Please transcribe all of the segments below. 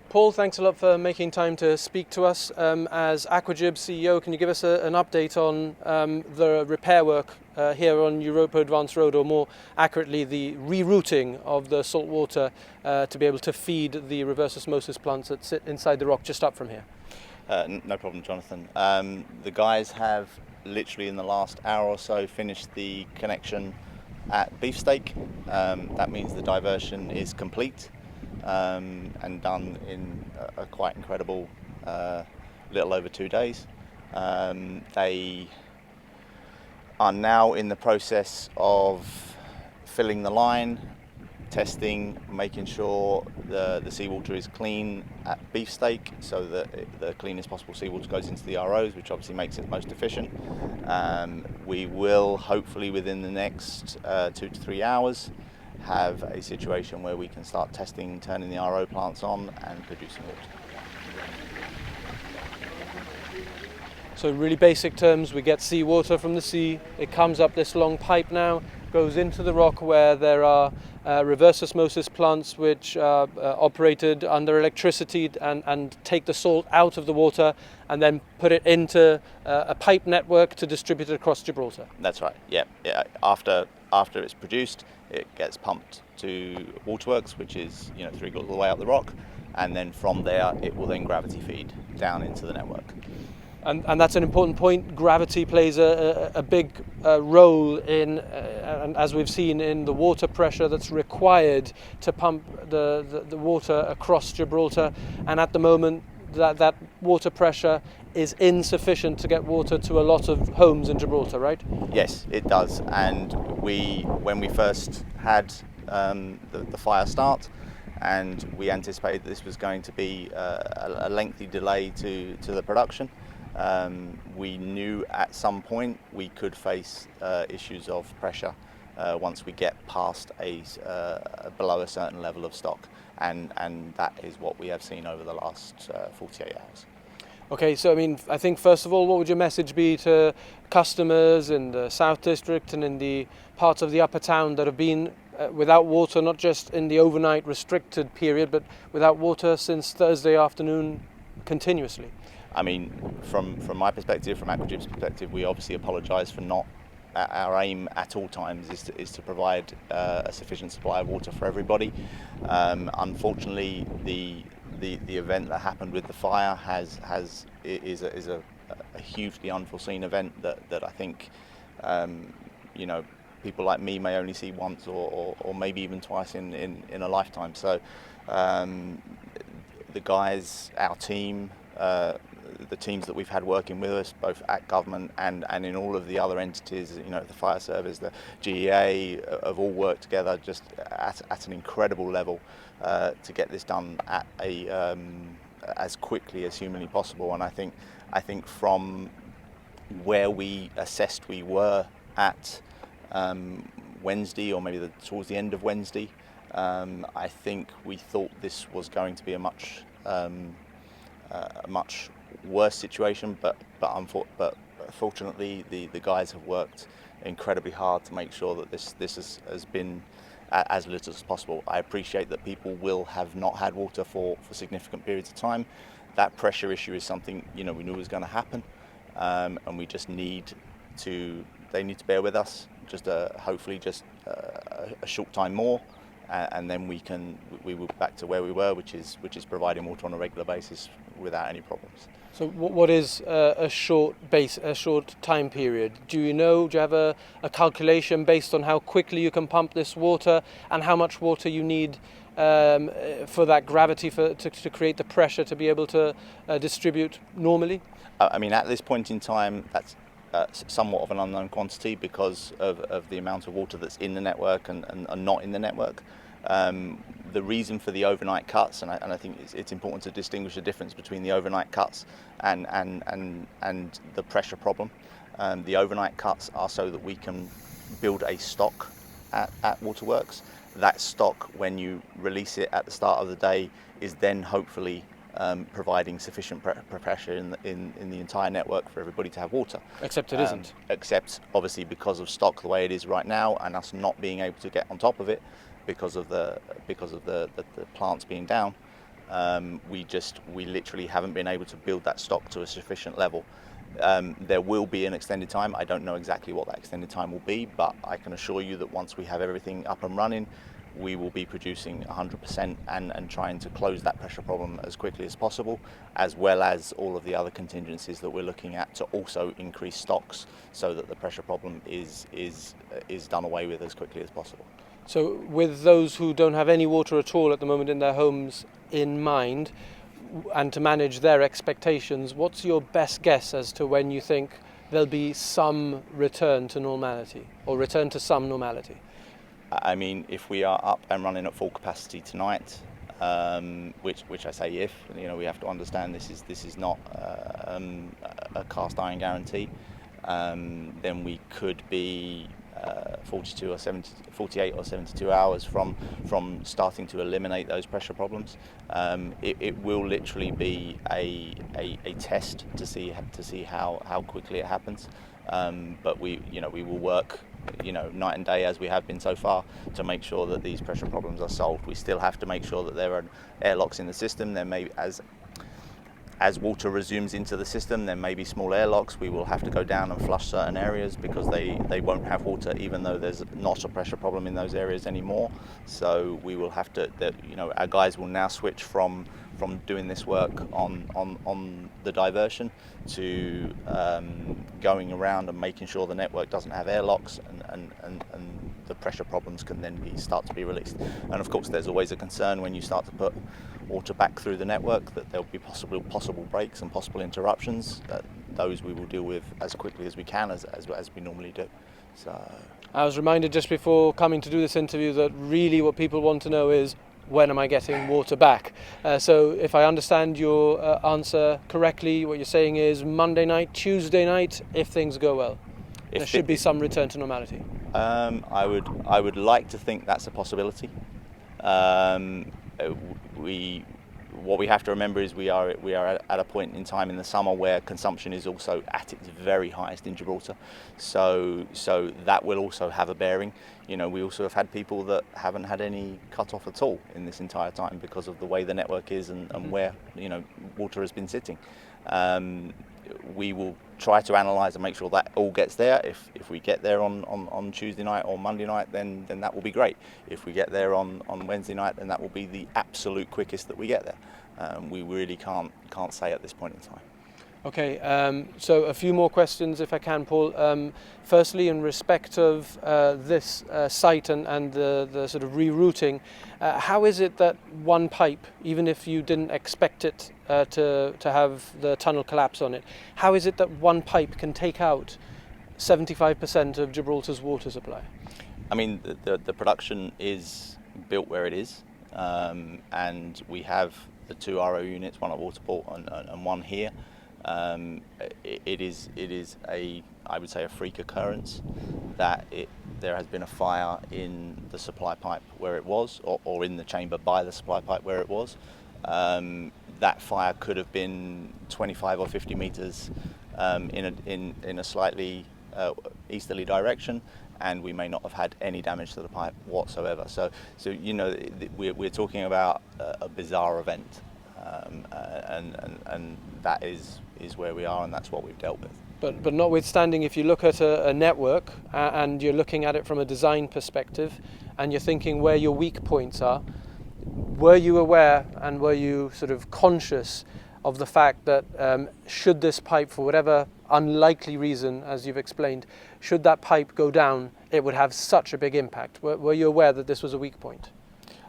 Paul, thanks a lot for making time to speak to us. As AquaGib CEO, can you give us an update on the repair work here on Europa Advance Road, or more accurately, the rerouting of the salt water to be able to feed the reverse osmosis plants that sit inside the rock just up from here? No problem, Jonathan. The guys have literally in the last hour or so finished the connection at Beefsteak. That means the diversion is complete. And done in a quite incredible little over 2 days. They are now in the process of filling the line, testing, making sure the seawater is clean at Beefsteak, so that the cleanest possible seawater goes into the ROs, which obviously makes it most efficient. We will hopefully within the next 2 to 3 hours have a situation where we can start testing, turning the RO plants on and producing water. So in really basic terms, we get seawater from the sea, it comes up this long pipe now, goes into the rock where there are reverse osmosis plants which are operated under electricity and take the salt out of the water and then put it into a pipe network to distribute it across Gibraltar. That's right, yeah. After it's produced, it gets pumped to waterworks, which is 3 quarters of the way up the rock, and then from there it will then gravity feed down into the network. And that's an important point. Gravity plays a big role in, and as we've seen, in the water pressure that's required to pump the water across Gibraltar. And at the moment, that water pressure is insufficient to get water to a lot of homes in Gibraltar, right? Yes, it does. And when we first had the fire start, and we anticipated this was going to be a lengthy delay to the production, we knew at some point we could face issues of pressure once we get past below a certain level of stock, and that is what we have seen over the last 48 hours. Okay, so I think first of all, what would your message be to customers in the South District and in the parts of the Upper Town that have been without water, not just in the overnight restricted period, but without water since Thursday afternoon continuously? From my perspective, from AquaGib's perspective, we obviously apologise for not. Our aim at all times is to provide a sufficient supply of water for everybody. Unfortunately, the event that happened with the fire is a hugely unforeseen event that I think people like me may only see once or maybe even twice in a lifetime. So the guys, our team, the teams that we've had working with us, both at government and in all of the other entities, the fire service, the GEA, have all worked together just at an incredible level to get this done at as quickly as humanly possible. And I think from where we assessed we were at Wednesday, or maybe towards the end of Wednesday, I think we thought this was going to be a much worse situation, but fortunately the guys have worked incredibly hard to make sure that this has been as little as possible. I appreciate that people will have not had water for significant periods of time. That pressure issue is something we knew was going to happen, and we just they need to bear with us hopefully just a short time more, and then we will back to where we were, which is providing water on a regular basis without any problems. So what is a short time period? Do you have a calculation based on how quickly you can pump this water and how much water you need for that gravity to create the pressure to be able to distribute normally? At this point in time, that's somewhat of an unknown quantity because of the amount of water that's in the network and not in the network. The reason for the overnight cuts, and I think it's important to distinguish the difference between the overnight cuts and the pressure problem. The overnight cuts are so that we can build a stock at waterworks. That stock, when you release it at the start of the day, is then hopefully providing sufficient pressure in the entire network for everybody to have water. Except it isn't. Except obviously because of stock the way it is right now, and us not being able to get on top of it because of the plants being down. We literally haven't been able to build that stock to a sufficient level. There will be an extended time. I don't know exactly what that extended time will be, but I can assure you that once we have everything up and running, we will be producing 100% and trying to close that pressure problem as quickly as possible, as well as all of the other contingencies that we're looking at to also increase stocks so that the pressure problem is done away with as quickly as possible. So with those who don't have any water at all at the moment in their homes in mind, and to manage their expectations, what's your best guess as to when you think there'll be some return to normality, or return to some normality? I mean, if we are up and running at full capacity tonight, which I say if, we have to understand this is not a cast iron guarantee, then we could be 48 or 72 hours from starting to eliminate those pressure problems. It will literally be a test to see how quickly it happens. But we will work night and day, as we have been so far, to make sure that these pressure problems are solved. We still have to make sure that there are airlocks in the system. There may, as water resumes into the system, there may be small airlocks. We will have to go down and flush certain areas because they won't have water, even though there's not a pressure problem in those areas anymore. So we will have to, our guys will now switch from doing this work on the diversion to going around and making sure the network doesn't have airlocks and the pressure problems can then start to be released. And of course, there's always a concern when you start to put water back through the network that there'll be possible breaks and possible interruptions. Those we will deal with as quickly as we can, as we normally do. So I was reminded just before coming to do this interview that really what people want to know is, when am I getting water back? So if I understand your answer correctly, what you're saying is Monday night, Tuesday night, if things go well. There should be some return to normality. I would like to think that's a possibility. What we have to remember is we are at a point in time in the summer where consumption is also at its very highest in Gibraltar, so that will also have a bearing. We also have had people that haven't had any cut off at all in this entire time because of the way the network is and where water has been sitting. We will try to analyse and make sure that all gets there. If we get there on Tuesday night or Monday night, then that will be great. If we get there on Wednesday night, then that will be the absolute quickest that we get there. We really can't say at this point in time. Okay, so a few more questions if I can, Paul. Firstly, in respect of this site and the sort of rerouting, how is it that one pipe, even if you didn't expect it to have the tunnel collapse on it, how is it that one pipe can take out 75% of Gibraltar's water supply? I mean, the production is built where it is, and we have the 2 RO units, one at Waterport and one here. It is I would say a freak occurrence that there has been a fire in the supply pipe where it was, or in the chamber by the supply pipe where it was. That fire could have been 25 or 50 meters in a slightly easterly direction, and we may not have had any damage to the pipe whatsoever. So we're talking about a bizarre event, and that is where we are, and that's what we've dealt with. But notwithstanding, if you look at a network and you're looking at it from a design perspective and you're thinking where your weak points are, were you aware and were you sort of conscious of the fact that should this pipe, for whatever unlikely reason, as you've explained, should that pipe go down, it would have such a big impact? Were you aware that this was a weak point?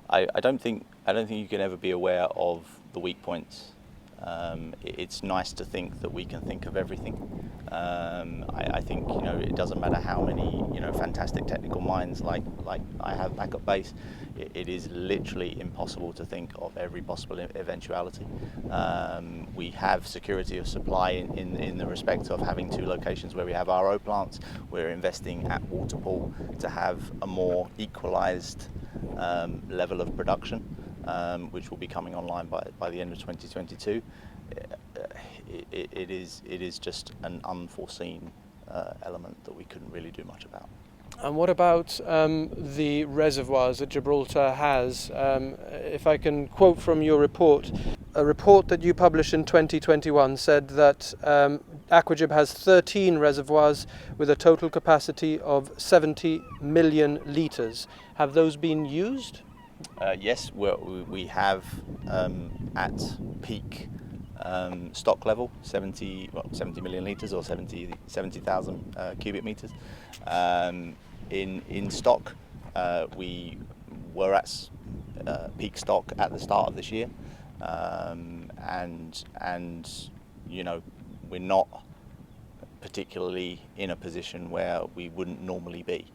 I don't think you can ever be aware of the weak points. It's nice to think that we can think of everything. I think it doesn't matter how many fantastic technical minds like I have back at base. It is literally impossible to think of every possible eventuality. We have security of supply in the respect of having 2 locations where we have RO plants. We're investing at Waterport to have a more equalised level of production, which will be coming online by the end of 2022. It is just an unforeseen element that we couldn't really do much about. And what about the reservoirs that Gibraltar has? If I can quote from your report, a report that you published in 2021 said that AquaGib has 13 reservoirs with a total capacity of 70 million litres. Have those been used? Yes, we have at peak stock level 70 million litres or 70,000 cubic metres. In stock, we were at peak stock at the start of this year, and you know, we're not particularly in a position where we wouldn't normally be,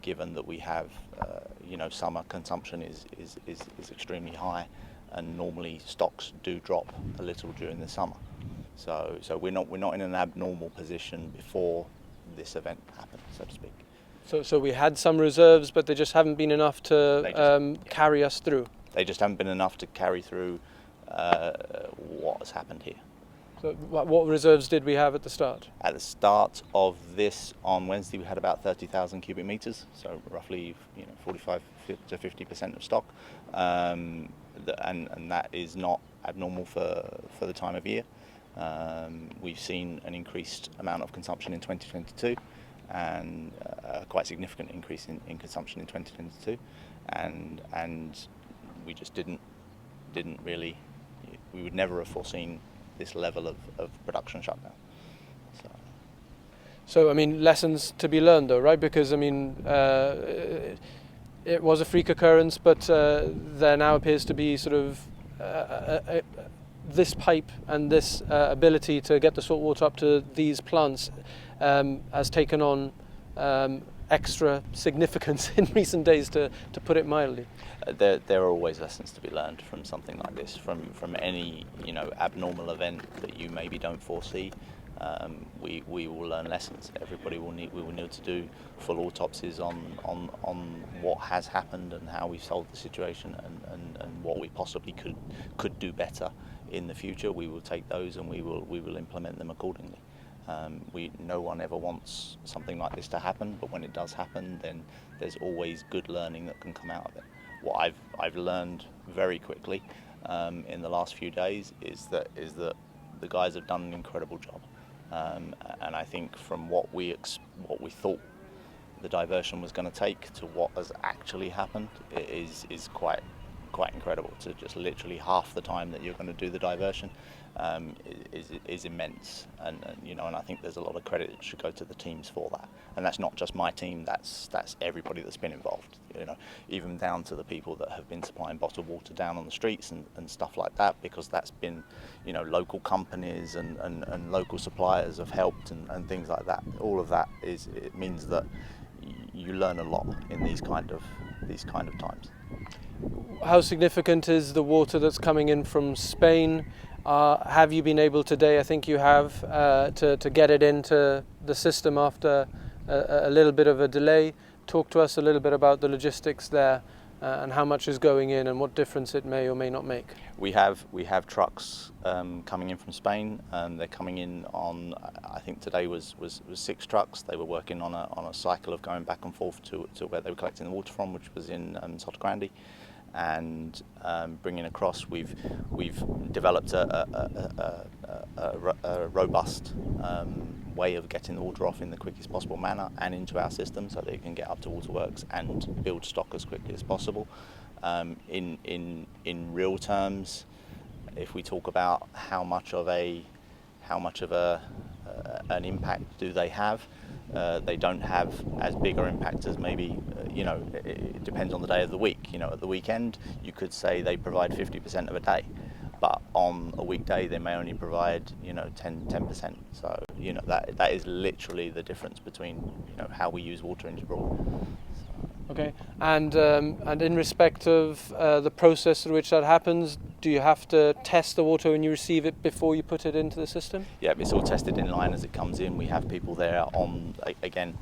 given that we have you know, summer consumption is extremely high, and normally stocks do drop a little during the summer. So we're not in an abnormal position before this event happened, so to speak. So we had some reserves, but they just haven't been enough to carry us through. They just haven't been enough to carry through what has happened here. So what reserves did we have at the start? At the start of this, on Wednesday, we had about 30,000 cubic metres, so roughly 45 to 50% of stock, and that is not abnormal for the time of year. We've seen an increased amount of consumption in 2022, and a quite significant increase in consumption in 2022, and we just didn't really, we would never have foreseen this level of production shutdown. So I mean, lessons to be learned though, right? Because I mean, it was a freak occurrence, but there now appears to be sort of this pipe and this ability to get the salt water up to these plants has taken on extra significance in recent days, to put it mildly. There are always lessons to be learned from something like this, from any abnormal event that you maybe don't foresee. We will learn lessons. Everybody will need to do full autopsies on what has happened and how we solved the situation, and what we possibly could do better in the future. We will take those and we will implement them accordingly. No one ever wants something like this to happen, but when it does happen, then there's always good learning that can come out of it. What I've learned very quickly in the last few days is that the guys have done an incredible job, and I think from what we thought the diversion was going to take to what has actually happened is quite incredible. To just literally half the time that you're going to do the diversion is immense, and I think there's a lot of credit that should go to the teams for that. And that's not just my team, that's everybody that's been involved, even down to the people that have been supplying bottled water down on the streets and stuff like that, because that's been local companies and local suppliers have helped and things like that. All of that it means that you learn a lot in these kind of times. How significant is the water that's coming in from Spain? Have you been able today, I think you have, to get it into the system after a little bit of a delay? Talk to us a little bit about the logistics there, and how much is going in and what difference it may or may not make. We have trucks coming in from Spain, and they're coming in on, I think today was 6 trucks. They were working on a cycle of going back and forth to where they were collecting the water from, which was in Sotogrande, and bringing across. We've developed a robust way of getting the water off in the quickest possible manner and into our system, so that it can get up to waterworks and build stock as quickly as possible. In real terms, if we talk about how much of an impact do they have, they don't have as big an impact as maybe, it depends on the day of the week. At the weekend, you could say they provide 50% of a day, but on a weekday they may only provide 10%. So that is literally the difference between how we use water in Gibraltar. Okay, and in respect of the process through which that happens, do you have to test the water when you receive it before you put it into the system? Yeah, it's all tested in line as it comes in. We have people there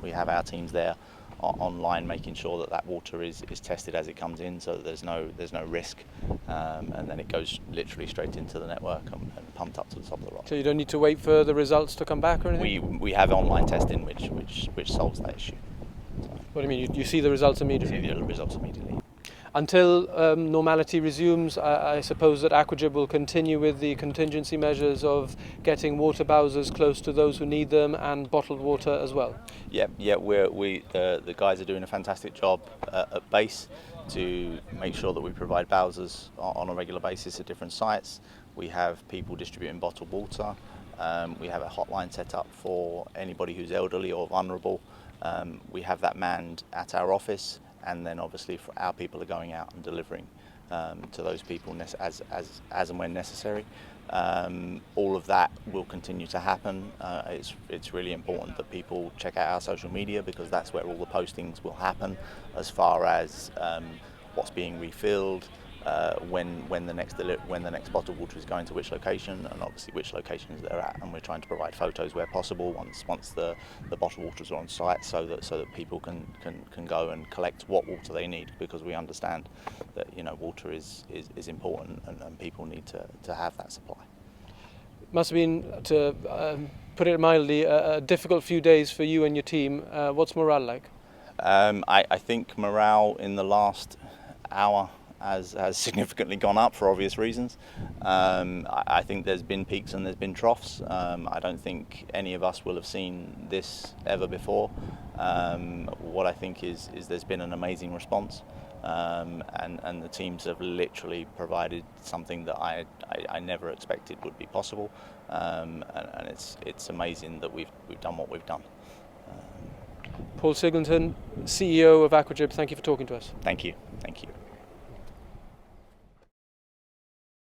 we have our teams there online making sure that water is tested as it comes in, so that there's no risk, and then it goes literally straight into the network and pumped up to the top of the rock. So you don't need to wait for the results to come back or anything? We have online testing which solves that issue. So. What do you mean? You see the results immediately? See the results immediately. Until normality resumes, I suppose that AquaGib will continue with the contingency measures of getting water bowsers close to those who need them and bottled water as well. Yeah. The guys are doing a fantastic job at base to make sure that we provide bowsers on a regular basis at different sites. We have people distributing bottled water. We have a hotline set up for anybody who's elderly or vulnerable. We have that manned at our office. And then obviously for our people are going out and delivering to those people as and when necessary. All of that will continue to happen. It's really important that people check out our social media, because that's where all the postings will happen as far as what's being refilled, when the next bottled water is going to which location, and obviously which locations they're at. And we're trying to provide photos where possible once the bottled waters are on site, so that people can go and collect what water they need, because we understand that water is important, and people need to have that supply. Must have been, to put it mildly, a difficult few days for you and your team. What's morale like? I think morale in the last hour has significantly gone up for obvious reasons. I think there's been peaks and there's been troughs. I don't think any of us will have seen this ever before. What I think is there's been an amazing response, and the teams have literally provided something that I never expected would be possible, and it's amazing that we've done what we've done. Paul Singleton, CEO of AquaGib, thank you for talking to us. Thank you.